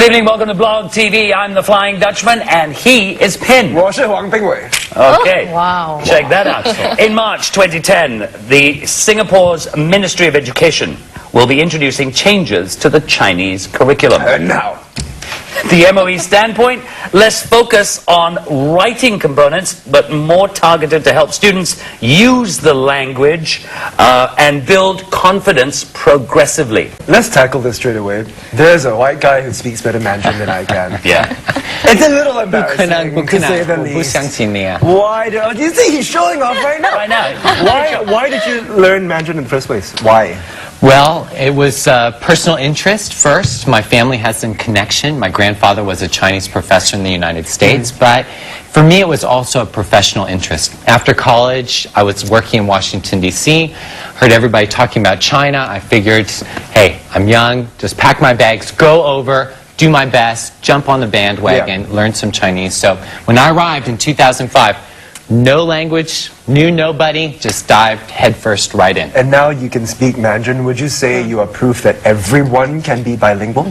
evening, welcome to Blog TV. I'm the Flying Dutchman, and he is Pin. 我是黄定伟. Okay, wow. Check that out. In March 2010, the Singapore's Ministry of Education will be introducing changes to the Chinese curriculum. And now, The MOE standpoint, less focus on writing components, but more targeted to help students use the language and build confidence progressively. let's tackle this straight away. There's a white guy who speaks better Mandarin than I can. Yeah. It's a little embarrassing, to say the 不 least. 相信你啊 Why do you see he's showing off right now? Right now. Why did you learn Mandarin in the first place? Why? Well, it was personal interest first. My family has some connection. My grandfather was a Chinese professor in the United States, but for me it was also a professional interest. After college, I was working in Washington, D.C., heard everybody talking about China. I figured, hey, I'm young, just pack my bags, go over, do my best, jump on the bandwagon, learn some Chinese. So when I arrived in 2005, no language, knew nobody, just dived headfirst right in. And now you can speak Mandarin. Would you say you are proof that everyone can be bilingual?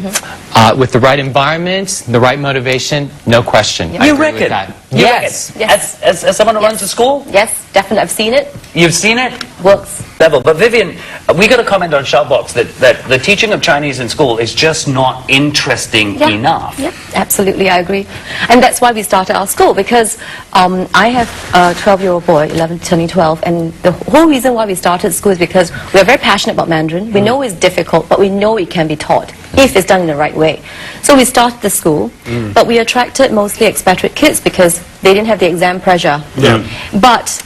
With the right environment, the right motivation, no question. I You agree with reckon? that. You Yes. reckon? As someone who runs a school? Yes, definitely. I've seen it. You've seen it? Works. Level. But Vivian, we got a comment on Shoutbox that the teaching of Chinese in school is just not interesting enough. Yeah, absolutely. I agree. And that's why we started our school, because I have a 12-year-old boy, 11 turning 12, and the whole reason why we started school is because we are very passionate about Mandarin. We know it's difficult, but we know it can be taught if it's done in the right way. So we started the school, but we attracted mostly expatriate kids because they didn't have the exam pressure. But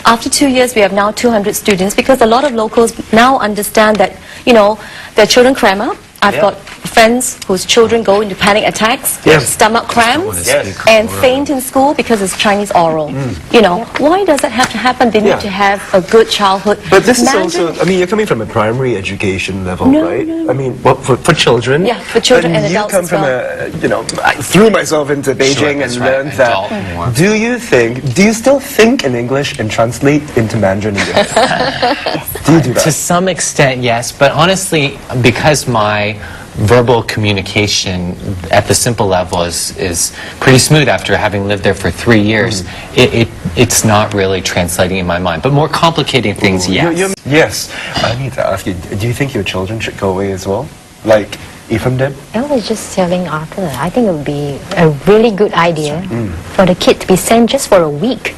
after 2 years, we have now 200 students because a lot of locals now understand that, you know, their children cram up. I've got friends whose children go into panic attacks, stomach cramps, Yes. and faint in school because it's Chinese oral. You know, why does that have to happen? They need to have a good childhood. But this is Mandarin- also, I mean, you're coming from a primary education level, No, right? no. I mean, well, for children. Yeah, for children and adults you come as from well. a, you know, I threw myself into Beijing that's and right, learned adult that. more. Do you still think in English and translate into Mandarin in your head? Do you do To that? some extent, yes, but honestly, because my verbal communication at the simple level is pretty smooth after having lived there for 3 years, it's not really translating in my mind. But more complicating things, yes. Yes. I need to ask you, do you think your children should go away as well? Like Ephraim did? I was just telling Arthur, I think it would be a really good idea for the kid to be sent just for a week.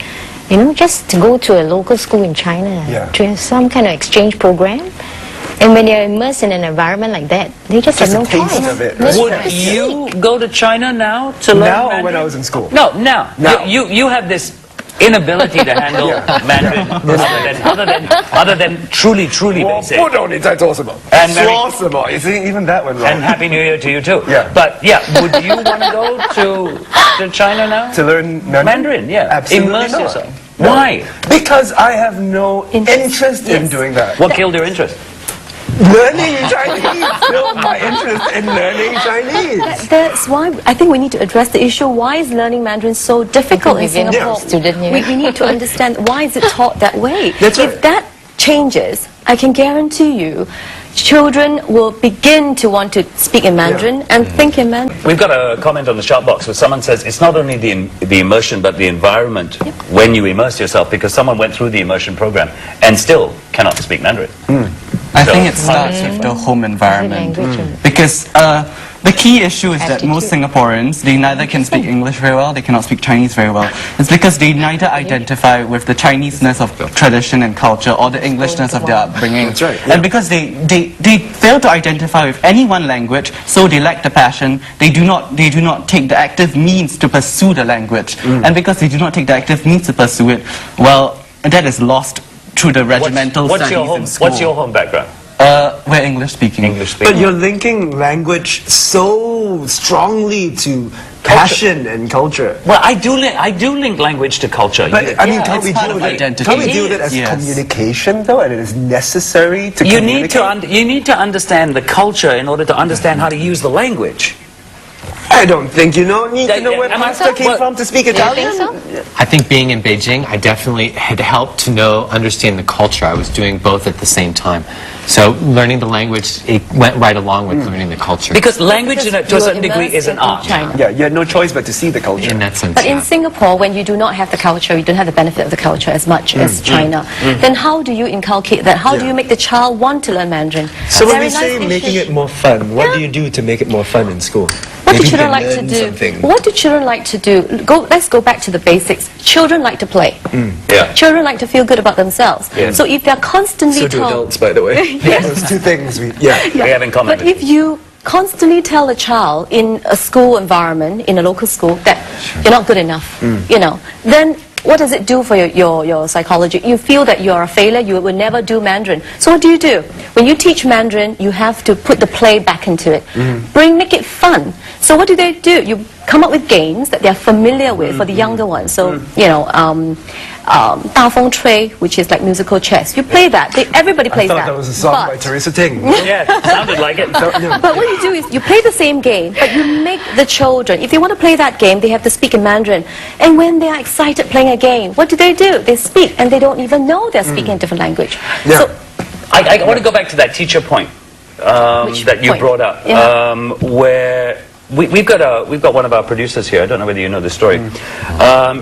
You know, just to go to a local school in China, to have some kind of exchange program. And when they're immersed in an environment like that, they just have Just a no taste choice. of it, No right? Would choice. you go to China now to learn Now or Mandarin? when I was in school? No, now. Now. You have this inability to handle Mandarin other than truly basic. 我不懂你在做什么。 And very- 说什么？ You see, even that went wrong. And Happy New Year to you too. Yeah. But yeah, would you want to go to China now? To learn Mandarin? Mandarin, yeah. Absolutely Immerse not. yourself. No. Why? Because I have no interest in doing that. What killed your interest? Learning Chinese filled my interest in learning Chinese. That's why I think we need to address the issue. Why is learning Mandarin so difficult in Vivian, Singapore? student here. We need to understand why is it taught that way. That's If right. that changes, I can guarantee you, children will begin to want to speak in Mandarin and think in Mandarin. We've got a comment on the shout box where someone says it's not only the immersion but the environment when you immerse yourself, because someone went through the immersion program and still cannot speak Mandarin. I think it starts with the home environment. Because the key issue is that most Singaporeans, they neither can speak English very well, they cannot speak Chinese very well. It's because they neither identify with the Chineseness of tradition and culture or the Englishness of their upbringing. That's right, And because they fail to identify with any one language, so they lack the passion, they do not take the active means to pursue the language. And because they do not take the active means to pursue it, well, that is lost through the regimental studies in school. What's your home background? We're English speaking. English speaking. But you're linking language so strongly to passion and culture. Well, I do link language to culture. But I mean, can't it's we part deal of with it? identity. Can't we It deal with it as is, yes. communication though, and it is necessary to you communicate? need to understand the culture in order to understand how to use the language. I don't think you need to know where Am I pasta so? came What? from to speak Do you Italian. think so? I think being in Beijing, I definitely had helped to understand the culture. I was doing both at the same time. So learning the language, it went right along with learning the culture. Because language, to a Because certain you're degree, is an immersed in art. China. Yeah, you had no choice but to see the culture. In that sense, But in yeah. Singapore, when you do not have the culture, you don't have the benefit of the culture as much as China, then how do you inculcate that? How do you make the child want to learn Mandarin? So when Very we say nice making dishes. it more fun, what do you do to make it more fun in school? What do Maybe children they like to learn do? something. What do children like to do? Let's go back to the basics. Children like to play. Yeah. Children like to feel good about themselves. Yeah. So if they're constantly So do told, adults, by the way. Those two things we, We have in common. but if you constantly tell a child in a school environment, in a local school, that you're not good enough, you know, then what does it do for your psychology? You feel that you're a failure, you will never do Mandarin. So what do? When you teach Mandarin, you have to put the play back into it. Make it fun. So what do? You come up with games that they're familiar with for the younger ones. So, you know, 大风吹, which is like musical chess. You play that. Everybody I plays thought that was a song by But- Teresa Ting. Yeah, sounded like it. but what you do is you play the same game, but you make the children, if they want to play that game, they have to speak in Mandarin. And when they are excited playing a game, what do? They speak, and they don't even know they're speaking a different language. Yeah. So, I want to go back to that teacher point Which that you point? brought up, Yeah. where we've got one of our producers here. I don't know whether you know this story.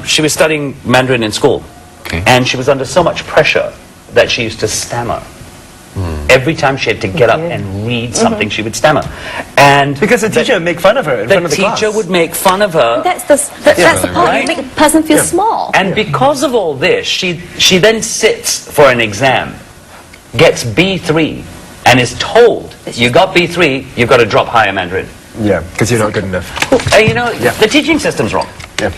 She was studying Mandarin in school, Okay. and she was under so much pressure that she used to stammer. Every time she had to get up and read something, she would stammer. And Because the teacher would make fun of her in the front of the class. teacher would make fun of her. that's the part. Right. You make a person feel small. And because of all this, she then sits for an exam, gets B3, and is told, you got B3, you've got to drop higher Mandarin. Yeah, because you're not good enough. You know, the teaching system's wrong. Yeah.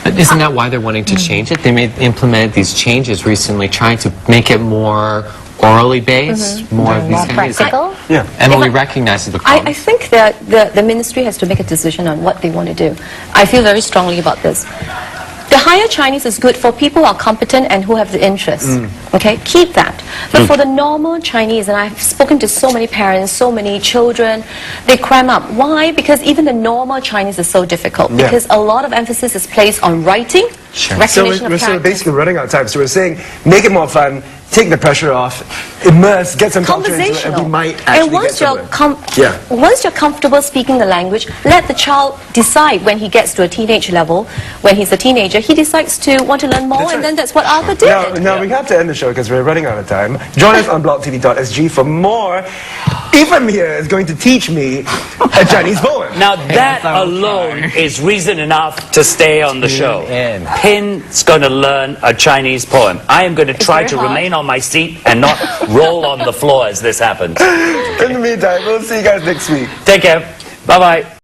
But isn't that why they're wanting to change it? They implemented these changes recently, trying to make it more orally based, more of these More kind of practical. Yeah. Emily recognizes the I problem. think that the ministry has to make a decision on what they want to do. I feel very strongly about this. The higher Chinese is good for people who are competent and who have the interest. Okay, keep that. But for the normal Chinese, and I've spoken to so many parents, so many children, they cram up. Why? Because even the normal Chinese is so difficult. Yeah. Because a lot of emphasis is placed on writing, Sure. So recognition we're of sort of characters. basically running out of time. So we're saying, make it more fun, take the pressure off, immerse, get some culture into it, and Conversational. we might actually And once get you're somewhere. once you're comfortable speaking the language, let the child decide when he gets to a teenage level. When he's a teenager, he decides to want to learn more, That's and right. then that's what Arthur did. Now we have to end the show because we're running out of time. Join us on blocktv.sg for more. Ephraim here is going to teach me a Chinese poem. Now that alone is reason enough to stay on the show. in. Pin's going to learn a Chinese poem. I am going to try very to hard. remain on my seat and not roll on the floor as this happens. In the meantime, we'll see you guys next week. Take care. Bye-bye.